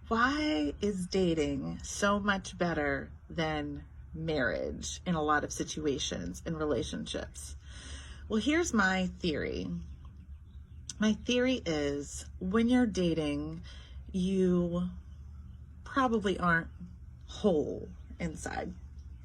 Why is dating so much better than marriage in a lot of situations and relationships? Well, here's my theory. My theory is when you're dating, you probably aren't whole inside.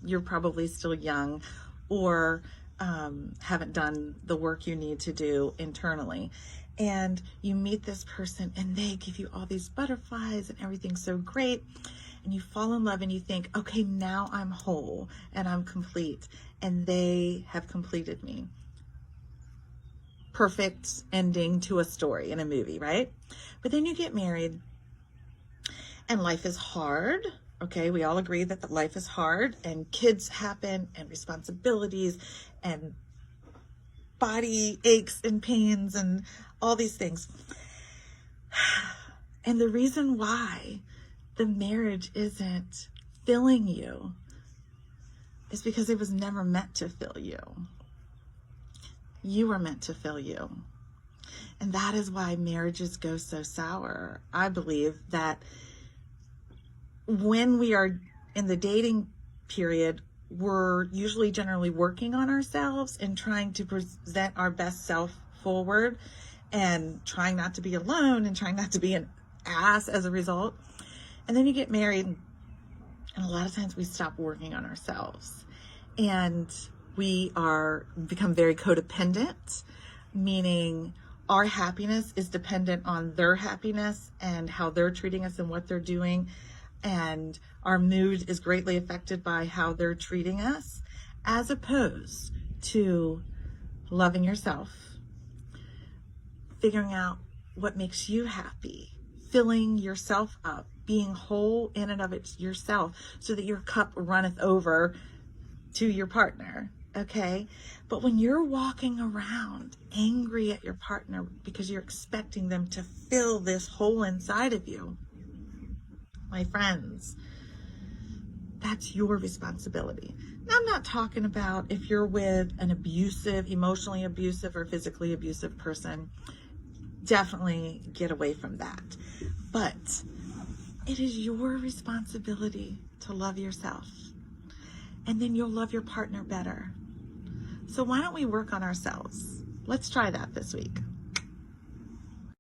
You're probably still young or haven't done the work you need to do internally. And you meet this person and they give you all these butterflies and everything's so great. And you fall in love and you think, okay, now I'm whole and I'm complete. And they have completed me. Perfect ending to a story in a movie, right? But then you get married and life is hard. Okay, we all agree that life is hard and kids happen and responsibilities and body aches and pains and all these things. And the reason why the marriage isn't filling you is because it was never meant to fill you. You were meant to fill you. And that is why marriages go so sour. I believe that when we are in the dating period, we're usually generally working on ourselves and trying to present our best self forward and trying not to be alone and trying not to be an ass as a result. And then you get married and a lot of times we stop working on ourselves and we become very codependent, meaning our happiness is dependent on their happiness and how they're treating us and what they're doing. And our mood is greatly affected by how they're treating us, as opposed to loving yourself, figuring out what makes you happy, filling yourself up, being whole in and of it yourself so that your cup runneth over to your partner. Okay. But when you're walking around angry at your partner because you're expecting them to fill this hole inside of you, my friends, that's your responsibility. Now, I'm not talking about if you're with an abusive, emotionally abusive or physically abusive person. Definitely get away from that. But it is your responsibility to love yourself. And then you'll love your partner better. So why don't we work on ourselves? Let's try that this week.